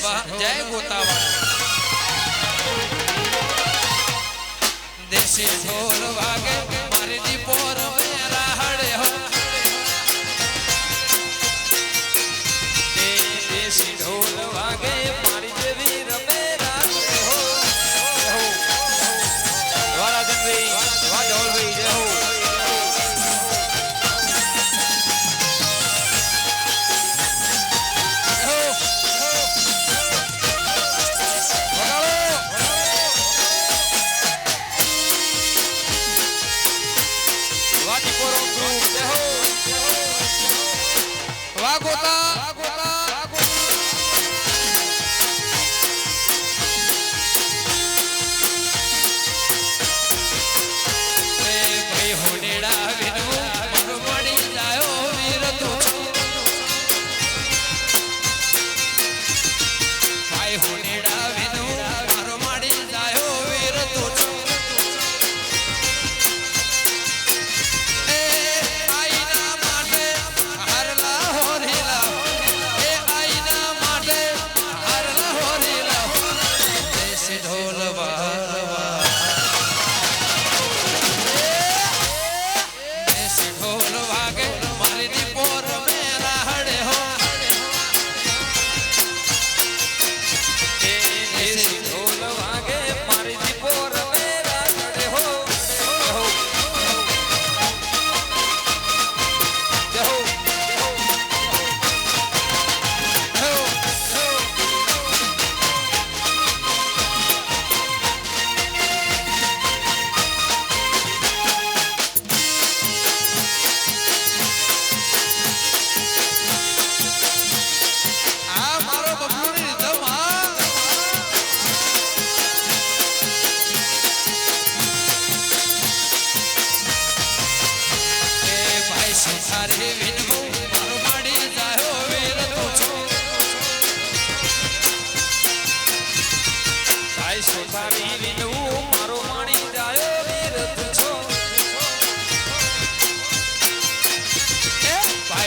જય ગોતાવા દેશી ઢોલ વાગે મારી દીપોર મેરા હડે હો દેશી ઢોલ વાગે મારી દેવી રમેરા હો વાલા જનવી વા ઢોલવી જય હો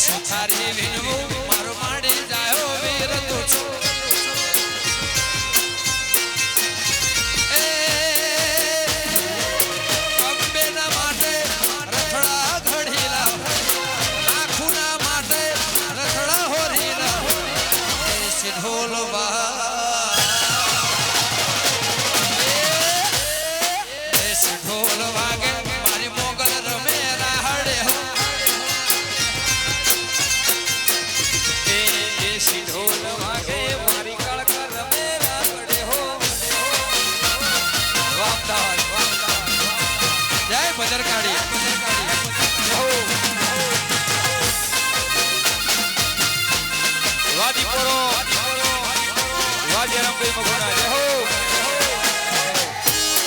સુથારી વિનવું મારો માડી જાયો વીર તું છો અંબે ના માટે રથડા ઘડીલા આખુના માટે રથડા હોરીલા દેશી ઢોલ દેશી ઢોલ વાગે મારી મોગલ રમેરા હડે હો ઢોલ વાગે મારી કળકર રમેરા હડે હો જય ભદરકાળી વાદી પોરો વાજે રંભઈ મગોના જય હો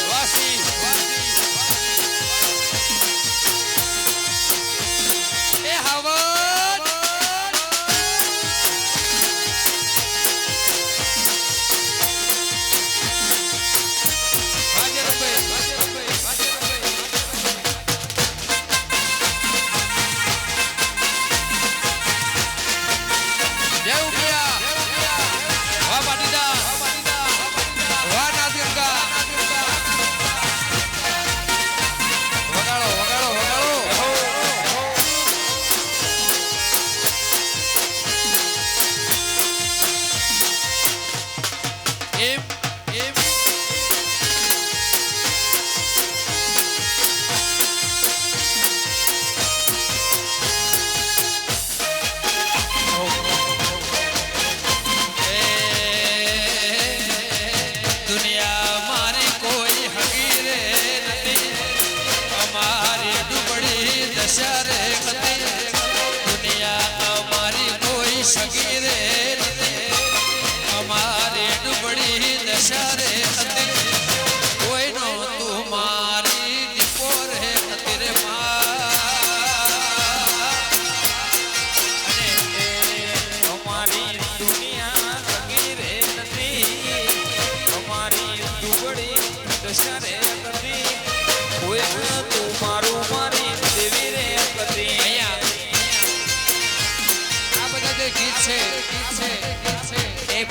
વાસી એ હવા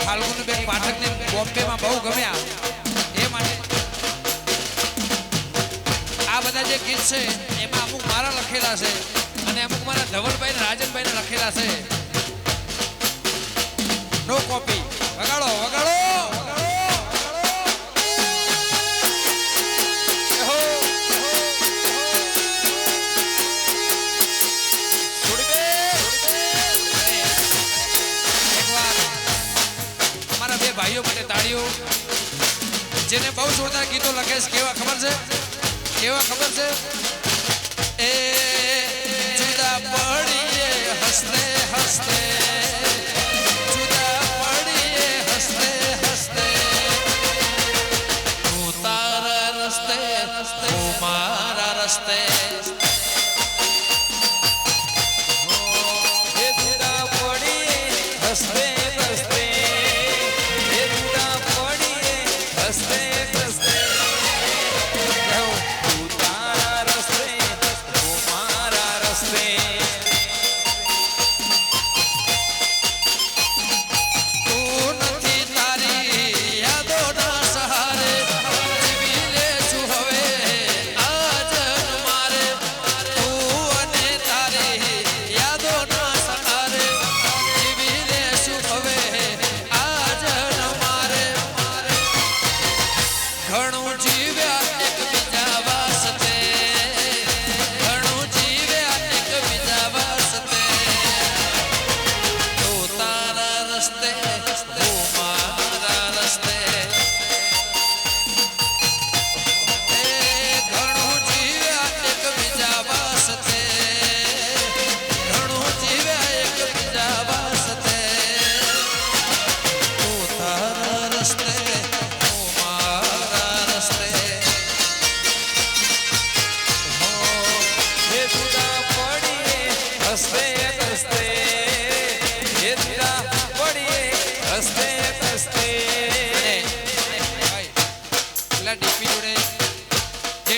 ફાલ્ગુન બેન પાઠકને બોમ્બેમાં બહુ ગમ્યા એ માટે આ બધા જે ગીત છે એમાં અમુક મારા લખેલા છે અને અમુક મારા ધવલભાઈ ને રાજનભાઈ ને લખેલા છે નો કોપી વગાડો વગાડો ભાઈઓ માટે તાળીઓ જેને બહુ જોરદાર ગીતો લખે છે કેવા ખબર છે એ જુદા પડીએ હસતે હસતે જુદા પડીએ હસતે હસતે તું તારા રસ્તે હું મારા રસ્તે જુદા પડીએ હસતે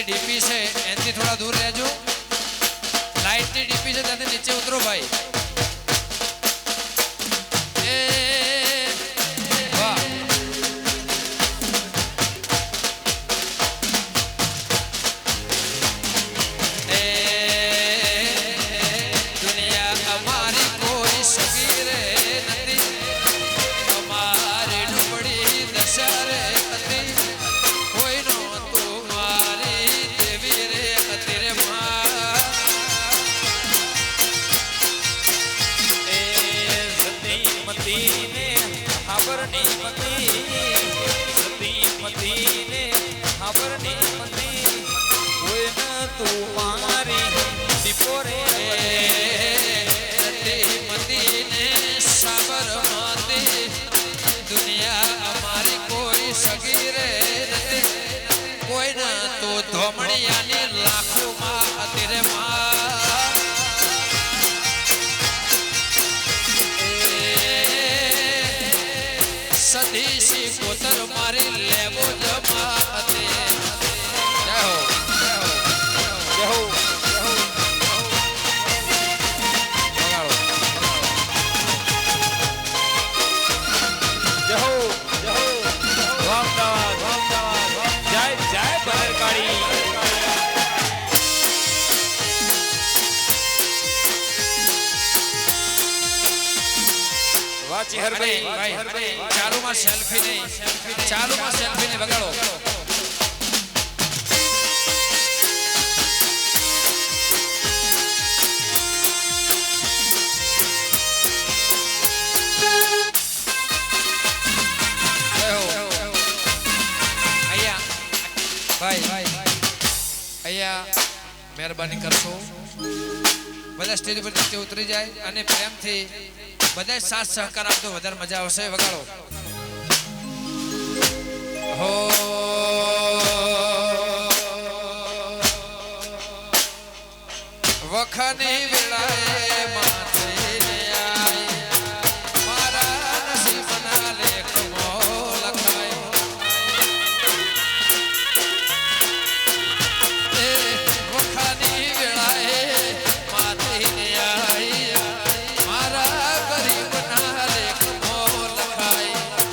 ડીપી છે એનાથી થોડા દૂર રહેજો લાઈટની ડીપી છે ત્યાંથી નીચે ઉતરો ભાઈ એ વાહ એ દુનિયા અમારી કોઈ સગી રે નથી અમારી ડુબડી દશા રે હતી કોઈનો દુનિયા અમારી કોઈ સગી રે નથી કોઈ તો ધોમણિયાની લાખોમાં અત્યારે સદીશી કોતર મારી લેવો જમા હતી જય હો જય હો ચાલુમાં સેલ્ફી નહીં વગાડો અહીંયા મહેરબાની કરશો બધા સ્ટેજ પર નીચે ઉતરી જાય અને પ્રેમથી બધા સાથ સહકાર આપતો વધારે મજા આવશે વગાડો હો વખની વેળાએ માથે મારા નસીબના લેખમાં લખાયો એ વખની વેળાએ માથે મારા ગરીબના લેખમાં લખાય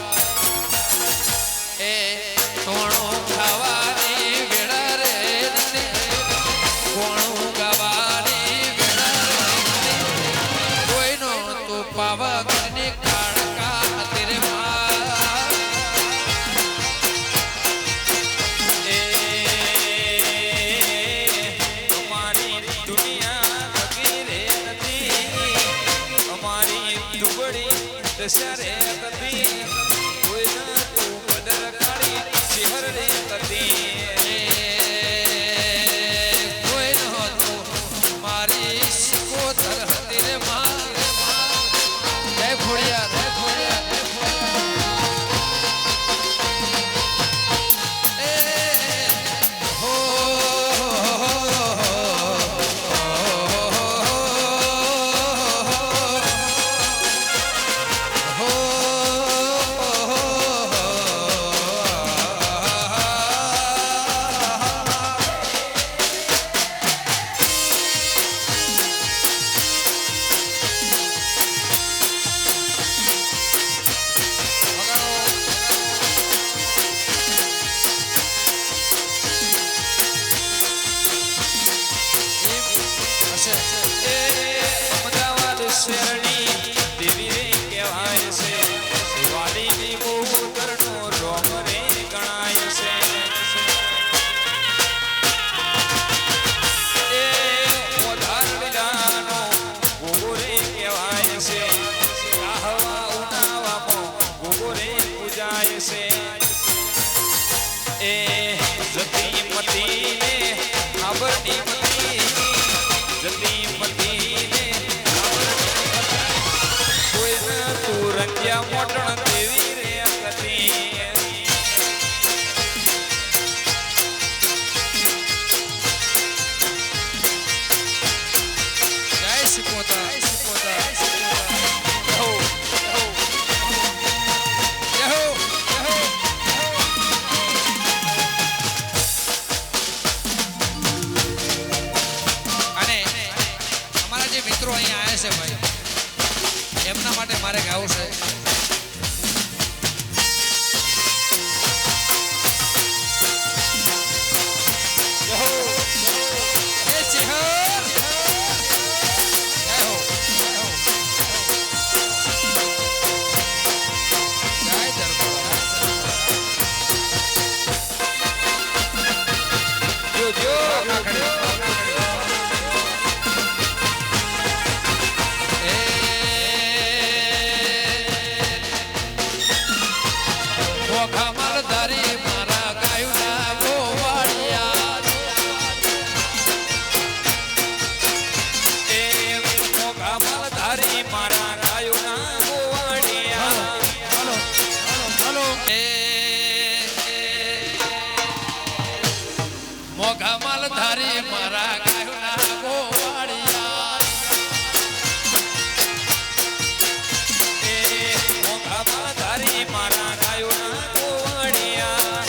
જાય છે એ જતી મતીને ખબરની મતી જતી મતીને કોઈને તું રંગ્યા મોટણ દેવી રે કતી મિત્રો અહીંયા આવ્યા છે ભાઈ એમના માટે મારે ગાવું છે મોઘા માલ ધારી મારા ગાયુના ગોવાળિયા એ મોઘા માલ ધારી મારા ગાયુના ગોવાળિયા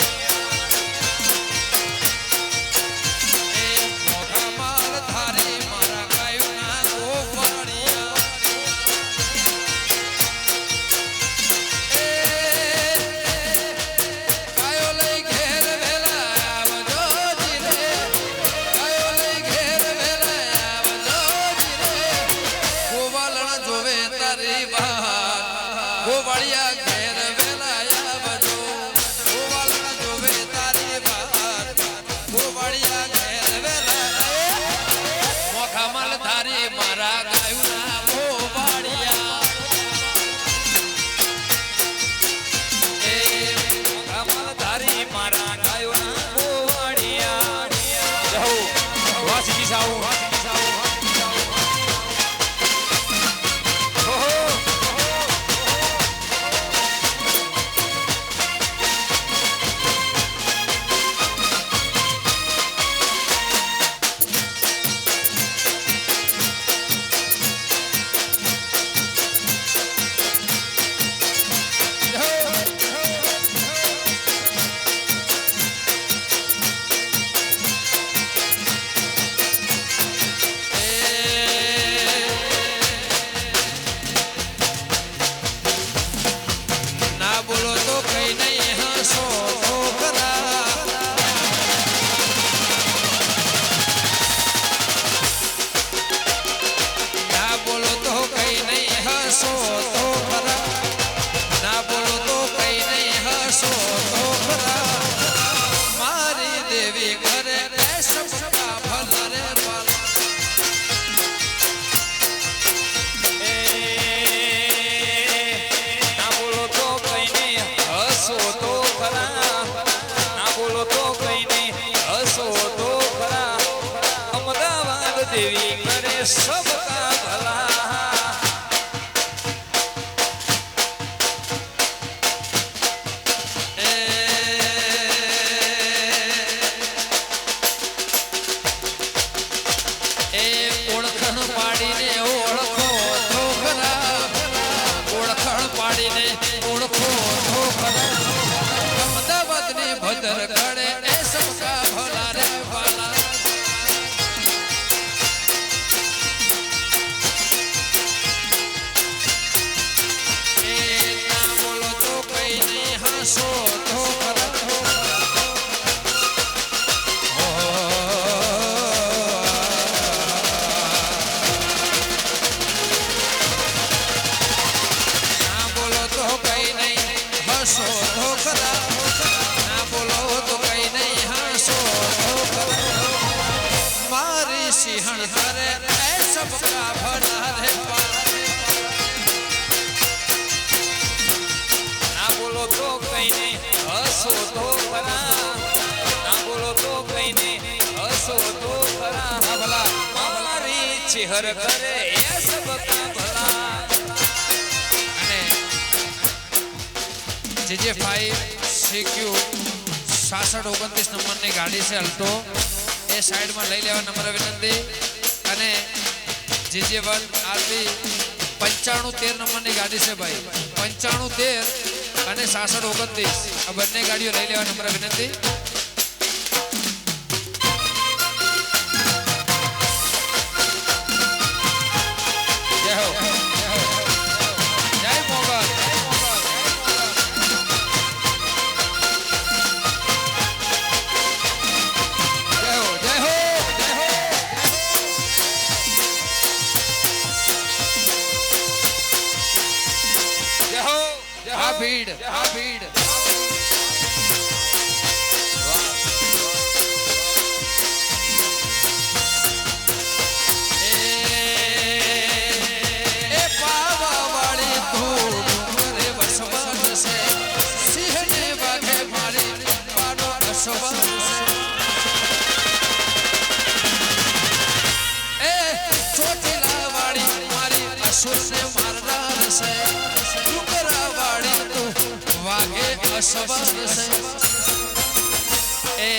એ મોઘા માલ ધારી મારા ગાયુના ગોવાળિયા એ ગાયો લઈ ઘેર વેલા આવજો ગોવાળિયા ઘેર વેલાયા બજો ગોવાળના જોવે તારી વાત ગોવાળિયા ઘેર વેલાયા મોખા માલ ધારી મારા ગાયુના ગોવાળિયા એ મોખા માલ ધારી મારા ગાયુના ગોવાળિયા જહો વાસી સાઉ દેવી કરે સબકા ભલા એ ઓળખણ પાડીને ઓળખો તો ખરા ઓળખણ પાડીને ઓળખો તો ખરા અમદાવાદની ભદર કડે એ સબકા ભલા રે વાલા સો તો ના બોલો તો કઈ નહીં હસો તો ખરા ના બોલો તો કઈ નહીં હસો તો ખરા મારી સિંહણ કરે એ સબકા ભલા રે ના બોલો બોલો તો કઈ નહીં હસો તો ખરા ના બોલો તો કઈ નહીં હસો તો ખરા હા ભલા મારી ચેહર કરે એ સબ કા ભલા અને JJ5 CQ 6629 નંબરની ગાડી છે અલ્ટો એ સાઈડમાં લઈ લેવા નંબર વિનંતી અને JJ1 RB 9513 નંબરની ગાડી છે ભાઈ 9513 અને 6629 આ બંને ગાડીઓ લઈ લેવા નંબર વિનંતી જય હો જય મોગલ જય હો જય હો જય હો જય હો જય હો આ ભીડ આ ભીડ એ પાવાવાળી તું ડુંગરે વસવાટ છે સિંહને વાગે મારી પાનો વસવાટ છે એ ચોટીલાવાળી મારી અસુરને મારનાર છે ડુંગરાવાળી તું વાગે અસવાટ છે એ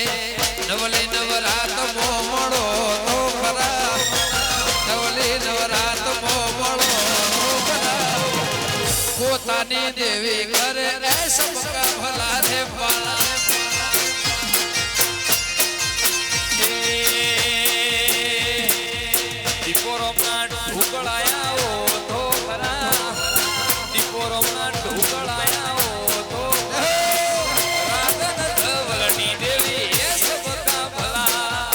નવલી નવરાત મોમળો તો ખરા નવલી નવરાત મોમળો તો ખરા પોતાની દેવી કરે એ સબકા ભલા રે પાલા દીપોરોમના ઢુકળાયા ઓ તો ખરા દીપોરોમના ઢુકળાયા ઓ તો રાધન ધવલની દેવી એ સબ કા ભલા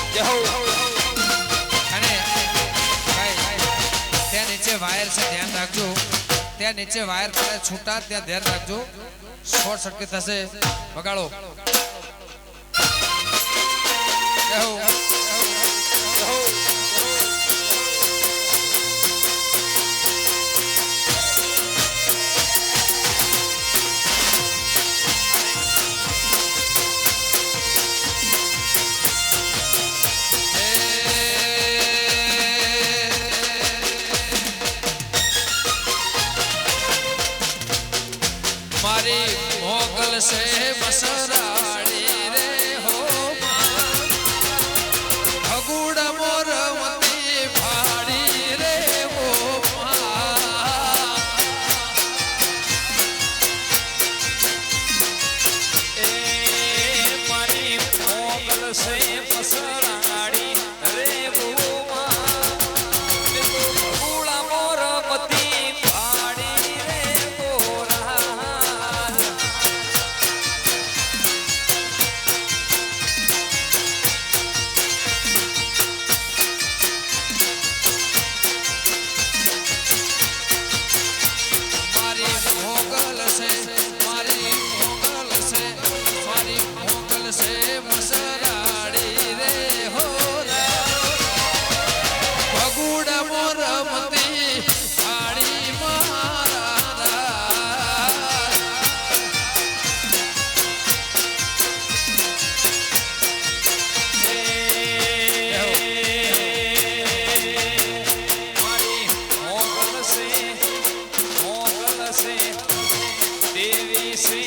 જય હો અને ભાઈ ત્યાં નીચે વાયર છે ધ્યાન રાખજો ત્યાં નીચે વાયર પડે છૂટા ત્યાં ધ્યાન રાખજો શોર્ટ સર્કિટ થશે વગાડો જય હો જય હો મારી મોગલ સે બસરાડી રે હો ભગુડ મોરમતી ભાડી રે હો એ મારી મોગલ સે પસરાડી રે ભૂમા એ તો ભૂળા મોરમતી ભાડી રે ગોરા મારી મોગલ છે મારી મોગલ છે મારી મોગલ છે બસરાડી રે હો ભગુડ મોરમતી ભાડી મારા મારી મોગલ સે દેવી સે